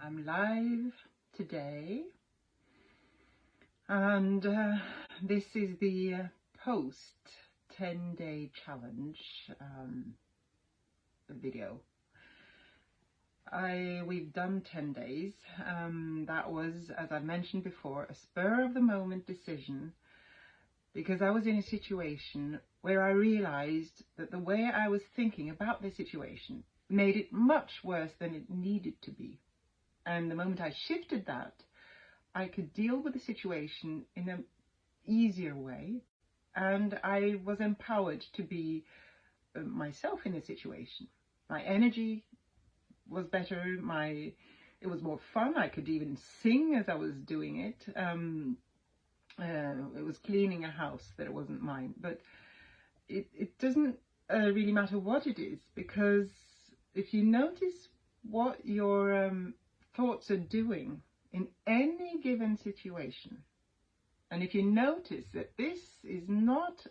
I'm live today, and this is the post 10-day challenge video. We've done 10 days. That was, as I mentioned before, a spur of the moment decision, because I was in a situation where I realized that the way I was thinking about the situation made it much worse than it needed to be. And the moment I shifted that, I could deal with the situation in an easier way, and I was empowered to be myself in the situation. My energy was better, it was more fun. I could even sing as I was doing it. It was cleaning a house that it wasn't mine, but it doesn't really matter what it is, because if you notice what your thoughts are doing in any given situation, and if you notice that this is not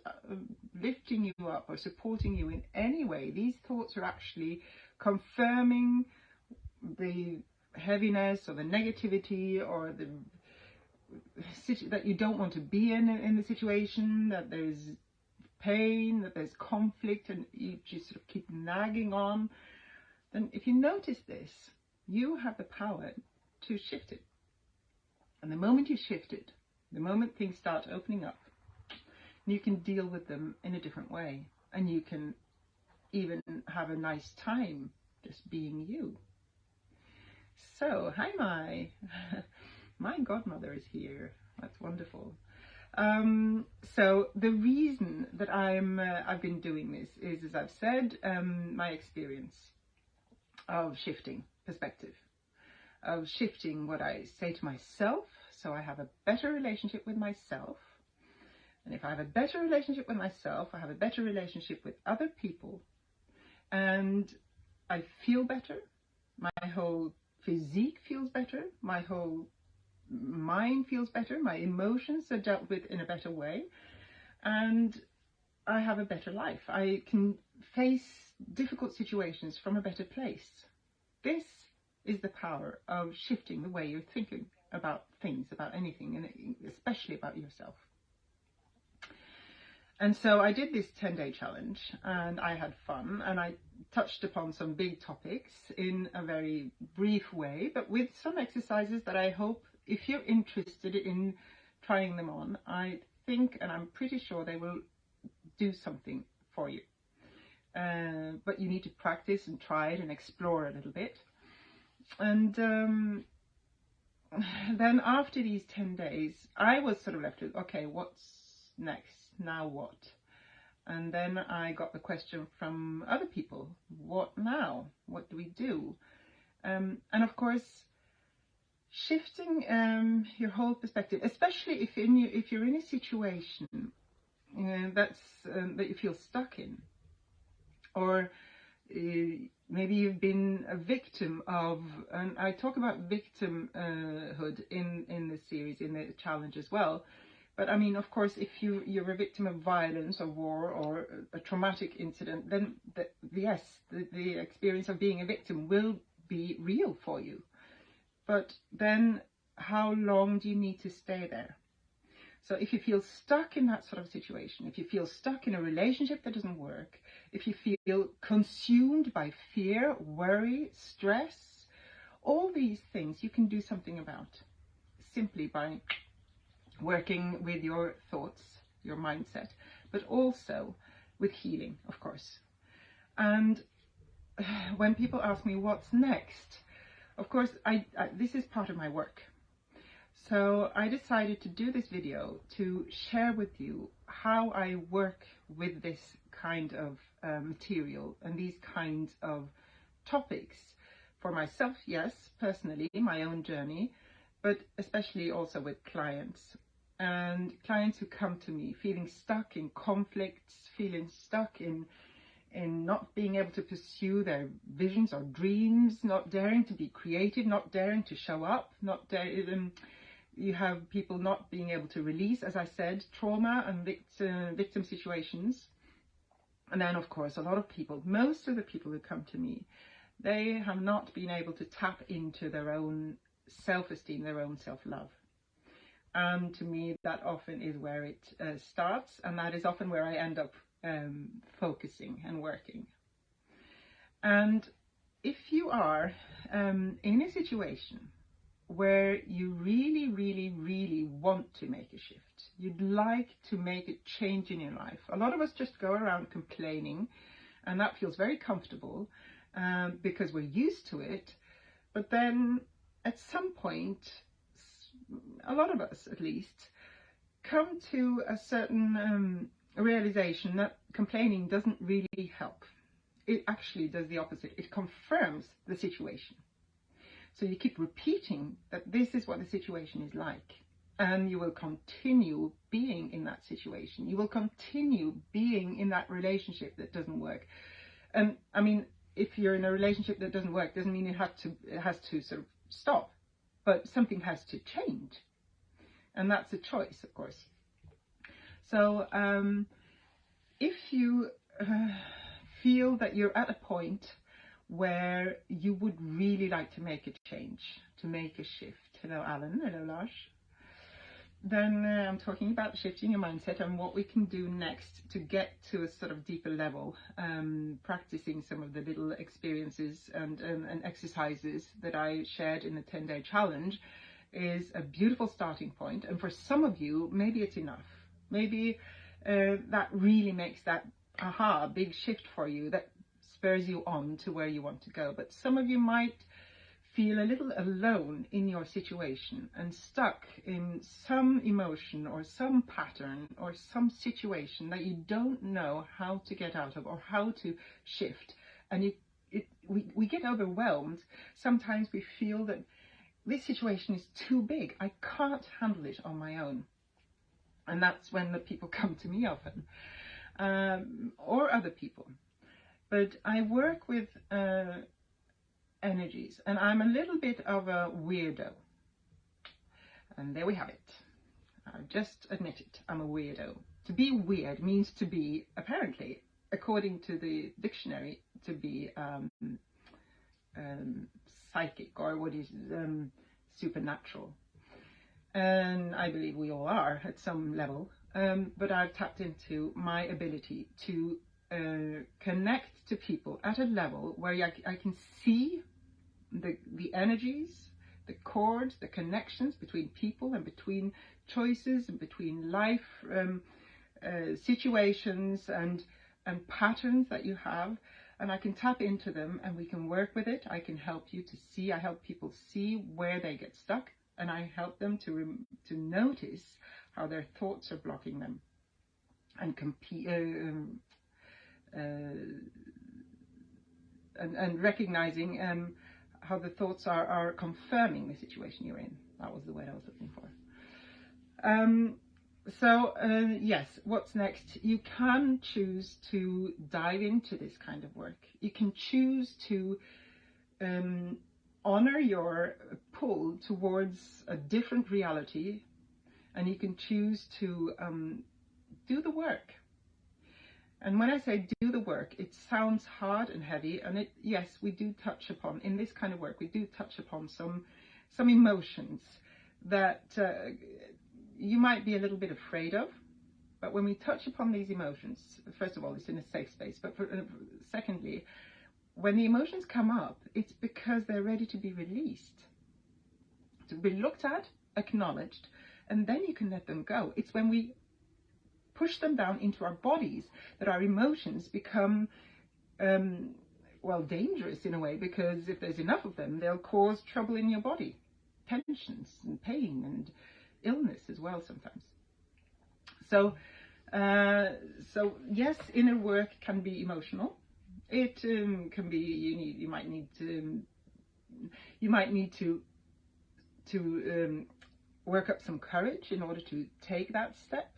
lifting you up or supporting you in any way, these thoughts are actually confirming the heaviness or the negativity or the that you don't want to be in the situation, that there's pain, that there's conflict, and you just sort of keep nagging on, then if you notice this, you have the power to shift it. And the moment you shift it, the moment things start opening up, you can deal with them in a different way, and you can even have a nice time just being you. So, hi, my godmother is here. That's wonderful. So the reason that I've been doing this is, as I've said, my experience of shifting perspective, of shifting what I say to myself, so I have a better relationship with myself. And if I have a better relationship with myself, I have a better relationship with other people, and I feel better. My whole physique feels better. My whole mind feels better. My emotions are dealt with in a better way, and I have a better life. I can face difficult situations from a better place. This is the power of shifting the way you're thinking about things, about anything, and especially about yourself. And so I did this 10-day challenge, and I had fun, and I touched upon some big topics in a very brief way, but with some exercises that I hope, if you're interested in trying them on, I think, and I'm pretty sure they will do something for you. But you need to practice and try it and explore a little bit. And then after these 10 days, I was sort of left with, okay, what's next? Now what? And then I got the question from other people, what now? What do we do? And of course, shifting your whole perspective, especially if you're in a situation that you feel stuck in, or maybe you've been a victim of, and I talk about victimhood in this series, in the challenge as well. But I mean, of course, if you're a victim of violence or war or a traumatic incident, then the experience of being a victim will be real for you. But then how long do you need to stay there? So if you feel stuck in that sort of situation, if you feel stuck in a relationship that doesn't work, if you feel consumed by fear, worry, stress, all these things you can do something about simply by working with your thoughts, your mindset, but also with healing, of course. And when people ask me what's next, of course, this is part of my work. So I decided to do this video to share with you how I work with this kind of material and these kinds of topics for myself, yes, personally, my own journey, but especially also with clients. And clients who come to me feeling stuck in conflicts, feeling stuck in not being able to pursue their visions or dreams, not daring to be creative, not daring to show up, you have people not being able to release, as I said, trauma and victim situations. And then, of course, a lot of people, most of the people who come to me, they have not been able to tap into their own self-esteem, their own self-love. And to me, that often is where it starts, and that is often where I end up focusing and working. And if you are in a situation where you really, really, really want to make a shift, you'd like to make a change in your life. A lot of us just go around complaining, and that feels very comfortable because we're used to it. But then at some point, a lot of us at least, come to a certain realization that complaining doesn't really help. It actually does the opposite. It confirms the situation. So you keep repeating that this is what the situation is like, and you will continue being in that situation. You will continue being in that relationship that doesn't work. And I mean, if you're in a relationship that doesn't work, doesn't mean it has to sort of stop, but something has to change. And that's a choice, of course. So if you feel that you're at a point where you would really like to make a change, to make a shift. Hello, Alan. Hello, Lars. Then I'm talking about shifting your mindset and what we can do next to get to a sort of deeper level, practicing some of the little experiences and exercises that I shared in the 10-day challenge is a beautiful starting point. And for some of you, maybe it's enough. Maybe that really makes that big shift for you, that spurs you on to where you want to go. But some of you might feel a little alone in your situation and stuck in some emotion or some pattern or some situation that you don't know how to get out of or how to shift. And we get overwhelmed. Sometimes we feel that this situation is too big. I can't handle it on my own. And that's when the people come to me often, or other people. But I work with energies, and I'm a little bit of a weirdo. And there we have it. I'll just admit it. I'm a weirdo. To be weird means to be, apparently, according to the dictionary, to be psychic, or what is supernatural. And I believe we all are at some level. But I've tapped into my ability to connect to people at a level where I can see the energies, the cords, the connections between people and between choices and between life situations and patterns that you have. And I can tap into them and we can work with it. I can help you to see. I help people see where they get stuck, and I help them to notice how their thoughts are blocking them, and and recognizing how the thoughts are confirming the situation you're in. That was the word I was looking for. Yes, what's next? You can choose to dive into this kind of work. You can choose to honor your pull towards a different reality, and you can choose to do the work. And when I say do the work, it sounds hard and heavy, and yes, we do touch upon, in this kind of work, we do touch upon some emotions that you might be a little bit afraid of. But when we touch upon these emotions, first of all, it's in a safe space, but secondly, when the emotions come up, it's because they're ready to be released, to be looked at, acknowledged, and then you can let them go. It's when we push them down into our bodies that our emotions become, dangerous in a way, because if there's enough of them, they'll cause trouble in your body, tensions and pain and illness as well sometimes. So yes, inner work can be emotional. It can be, you might need to work up some courage in order to take that step.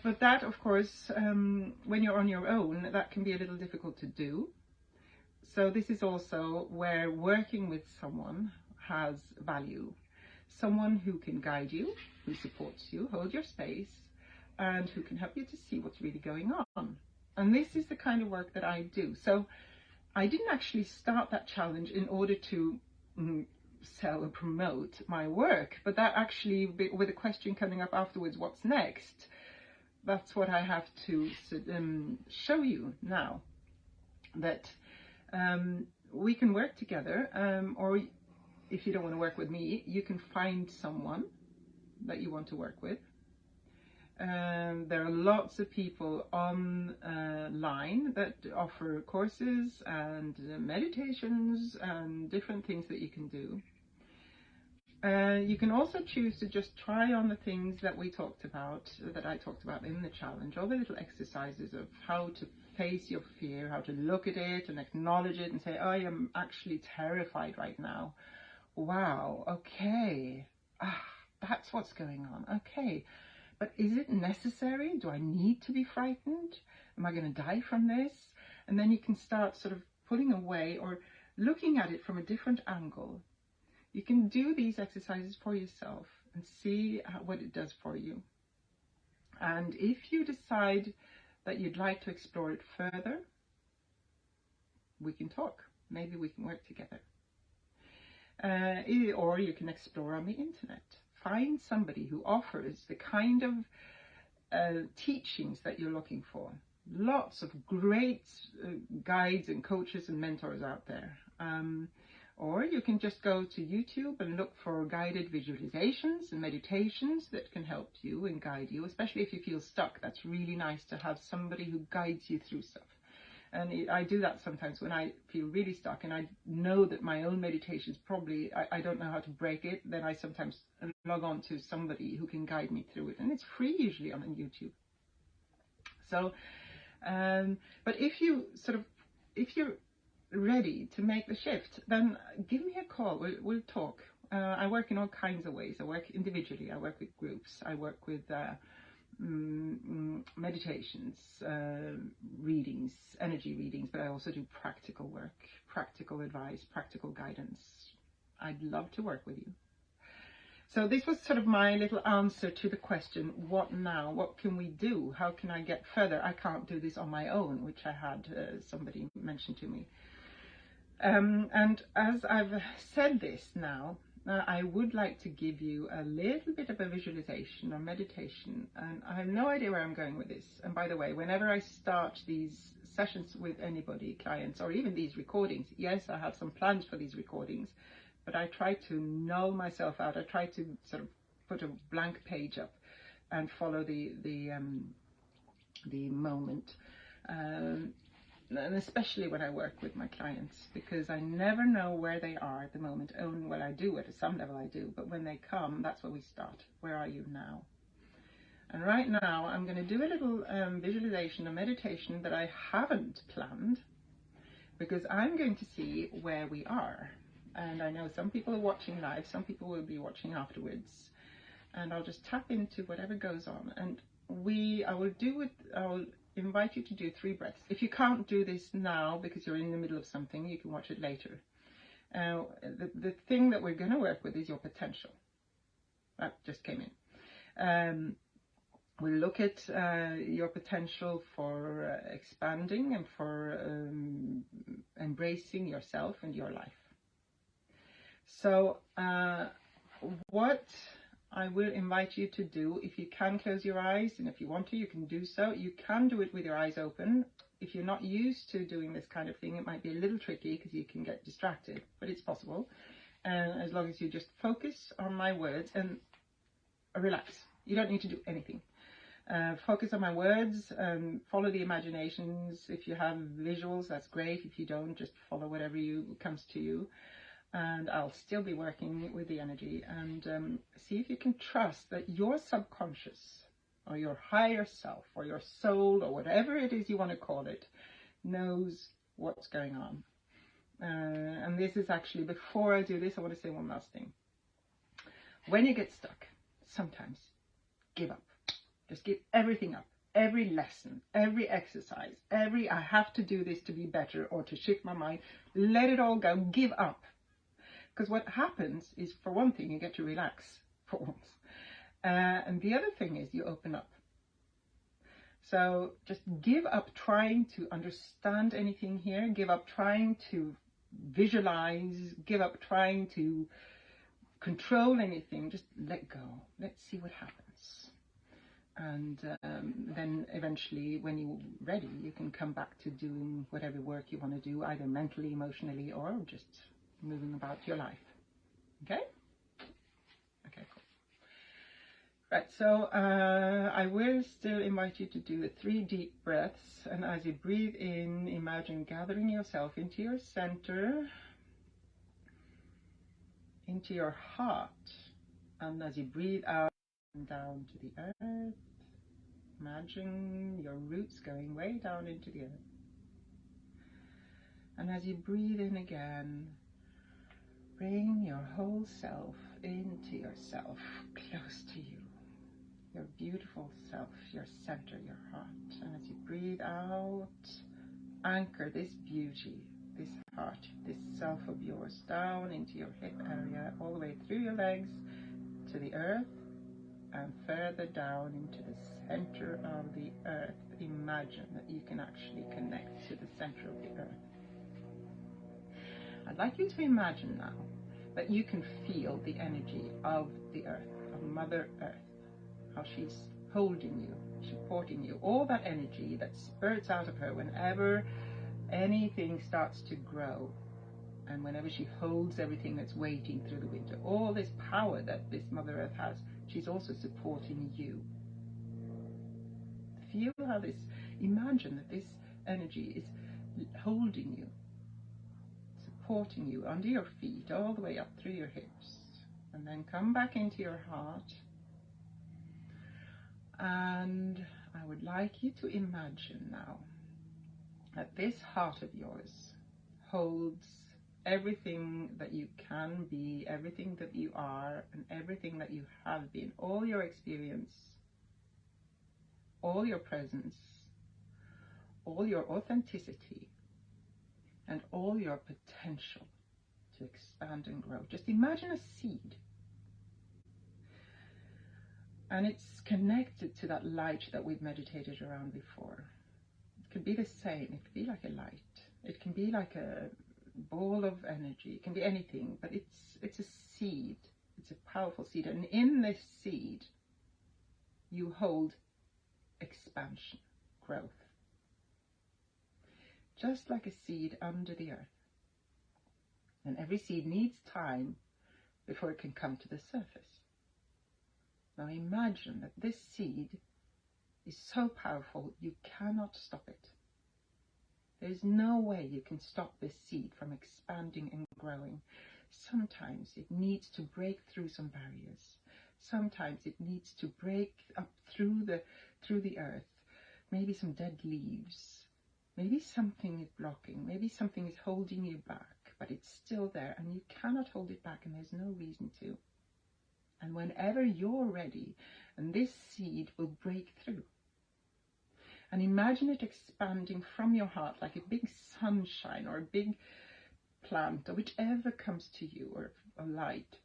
But that, of course, when you're on your own, that can be a little difficult to do. So this is also where working with someone has value. Someone who can guide you, who supports you, hold your space, and who can help you to see what's really going on. And this is the kind of work that I do. So I didn't actually start that challenge in order to sell or promote my work, but that actually, with a question coming up afterwards, what's next? That's what I have to show you now, that we can work together, or if you don't want to work with me, you can find someone that you want to work with. There are lots of people online that offer courses and meditations and different things that you can do. You can also choose to just try on the things that we talked about, that I talked about in the challenge, all the little exercises of how to face your fear, how to look at it and acknowledge it and say, I am actually terrified right now. Wow, okay, that's what's going on, okay. But is it necessary? Do I need to be frightened? Am I going to die from this? And then you can start sort of pulling away or looking at it from a different angle. You can do these exercises for yourself and see what it does for you. And if you decide that you'd like to explore it further, we can talk. Maybe we can work together. Or you can explore on the internet. Find somebody who offers the kind of teachings that you're looking for. Lots of great guides and coaches and mentors out there. Or you can just go to YouTube and look for guided visualizations and meditations that can help you and guide you, especially if you feel stuck. That's really nice to have somebody who guides you through stuff. And I do that sometimes when I feel really stuck and I know that my own meditations probably, I don't know how to break it, then I sometimes log on to somebody who can guide me through it. And it's free usually on YouTube. So, but if you're ready to make the shift, then give me a call. We'll talk. I work in all kinds of ways. I work individually. I work with groups. I work with meditations, readings, energy readings, but I also do practical work, practical advice, practical guidance. I'd love to work with you. So this was sort of my little answer to the question, what now? What can we do? How can I get further? I can't do this on my own, which I had somebody mention to me. And as I've said this now, I would like to give you a little bit of a visualization or meditation, and I have no idea where I'm going with this. And by the way, whenever I start these sessions with anybody, clients, or even these recordings, yes, I have some plans for these recordings, but I try to null myself out. I try to sort of put a blank page up and follow the moment. And especially when I work with my clients, because I never know where they are at the moment. Well, I do, at some level I do, but when they come, that's where we start. Where are you now? And right now, I'm going to do a little visualization, a meditation that I haven't planned, because I'm going to see where we are. And I know some people are watching live, some people will be watching afterwards, and I'll just tap into whatever goes on. And I will invite you to do 3 breaths. If you can't do this now because you're in the middle of something, you can watch it later. The thing that we're going to work with is your potential. That just came in. We'll look at your potential for expanding and for embracing yourself and your life. So what I will invite you to do, if you can close your eyes, and if you want to, you can do so. You can do it with your eyes open. If you're not used to doing this kind of thing, it might be a little tricky because you can get distracted, but it's possible. And as long as you just focus on my words and relax. You don't need to do anything. Focus on my words and follow the imaginations. If you have visuals, that's great. If you don't, just follow whatever comes to you. And I'll still be working with the energy, and see if you can trust that your subconscious or your higher self or your soul or whatever it is you want to call it knows what's going on. And this is actually, before I do this, I want to say one last thing. When you get stuck, sometimes give up. Just give everything up. Every lesson, every exercise, I have to do this to be better or to shift my mind. Let it all go. Give up. Because what happens is, for one thing, you get to relax for once. And the other thing is you open up. So just give up trying to understand anything here, give up trying to visualize, give up trying to control anything, just let go. Let's see what happens. And then eventually, when you're ready, you can come back to doing whatever work you want to do, either mentally, emotionally, or just moving about your life. Okay? Okay, cool. Right, so I will still invite you to do the 3 deep breaths. And as you breathe in, imagine gathering yourself into your center, into your heart. And as you breathe out and down to the earth, imagine your roots going way down into the earth. And as you breathe in again, bring your whole self into yourself, close to you. Your beautiful self, your center, your heart. And as you breathe out, anchor this beauty, this heart, this self of yours down into your hip area, all the way through your legs to the earth, and further down into the center of the earth. Imagine that you can actually connect to the center of the earth. I'd like you to imagine now that you can feel the energy of the earth, of Mother Earth, how she's holding you, supporting you, all that energy that spurts out of her whenever anything starts to grow, and whenever she holds everything that's waiting through the winter, all this power that this Mother Earth has, she's also supporting you. Feel how this, imagine that this energy is holding you, supporting you under your feet, all the way up through your hips, and then come back into your heart. And I would like you to imagine now that this heart of yours holds everything that you can be, everything that you are, and everything that you have been, all your experience, all your presence, all your authenticity, and all your potential to expand and grow. Just imagine a seed, and it's connected to that light that we've meditated around before. It can be the same. It can be like a light. It can be like a ball of energy. It can be anything, but it's a seed. It's a powerful seed, and in this seed you hold expansion, growth, just like a seed under the earth. And every seed needs time before it can come to the surface. Now imagine that this seed is so powerful you cannot stop it. There's no way you can stop this seed from expanding and growing. Sometimes it needs to break through some barriers. Sometimes it needs to break up through the earth. Maybe some dead leaves. Maybe something is blocking. Maybe something is holding you back, but it's still there and you cannot hold it back, and there's no reason to. And whenever you're ready, and this seed will break through. And imagine it expanding from your heart like a big sunshine or a big plant or whichever comes to you, or a light,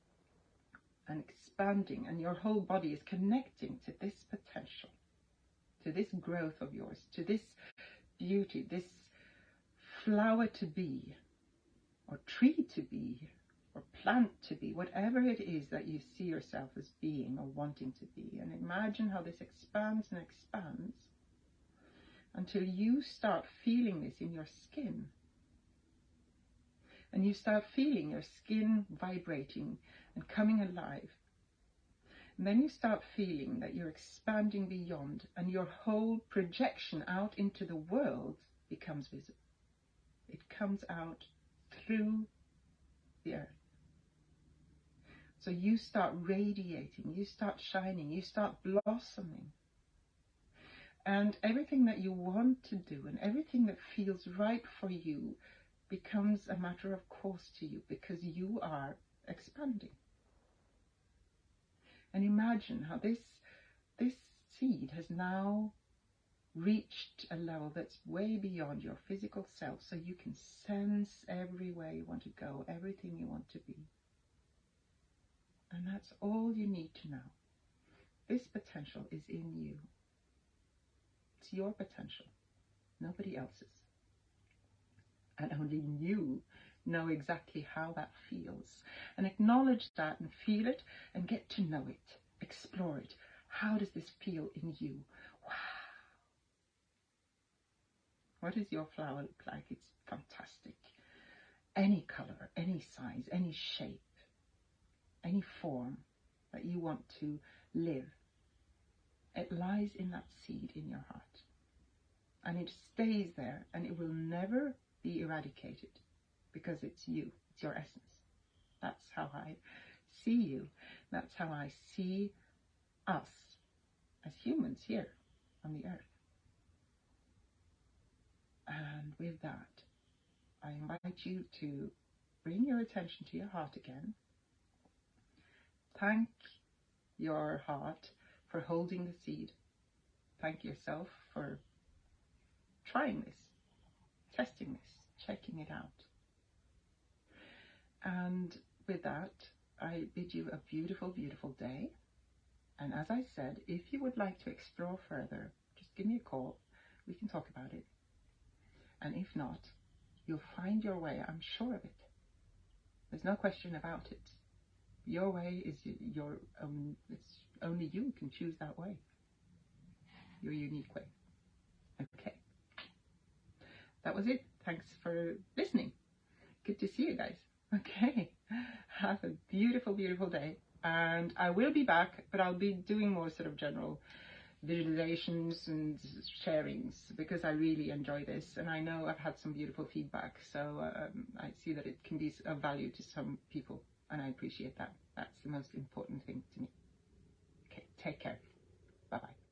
and expanding, and your whole body is connecting to this potential, to this growth of yours, to this beauty, this flower to be, or tree to be, or plant to be, whatever it is that you see yourself as being or wanting to be. And imagine how this expands and expands until you start feeling this in your skin. And you start feeling your skin vibrating and coming alive. And then you start feeling that you're expanding beyond, and your whole projection out into the world becomes visible. It comes out through the earth. So you start radiating, you start shining, you start blossoming. And everything that you want to do and everything that feels right for you becomes a matter of course to you, because you are expanding. And imagine how this seed has now reached a level that's way beyond your physical self, so you can sense everywhere you want to go, everything you want to be. And that's all you need to know. This potential is in you. It's your potential, nobody else's. And only you know exactly how that feels. And acknowledge that and feel it and get to know it. Explore it. How does this feel in you? Wow. What does your flower look like? It's fantastic. Any color, any size, any shape, any form that you want to live, it lies in that seed in your heart. And it stays there, and it will never be eradicated because it's you, it's your essence. That's how I see you. That's how I see us as humans here on the earth. And with that, I invite you to bring your attention to your heart again. Thank your heart for holding the seed. Thank yourself for trying this, testing this, checking it out. And with that, I bid you a beautiful, beautiful day. And as I said, if you would like to explore further, just give me a call. We can talk about it. And if not, you'll find your way, I'm sure of it. There's no question about it. Your way is your own, it's only you can choose that way. Your unique way. Okay. That was it. Thanks for listening. Good to see you guys. Okay. Have a beautiful, beautiful day. And I will be back, but I'll be doing more sort of general visualizations and sharings because I really enjoy this, and I know I've had some beautiful feedback, so I see that it can be of value to some people, and I appreciate that. That's the most important thing to me. Okay, take care. Bye bye.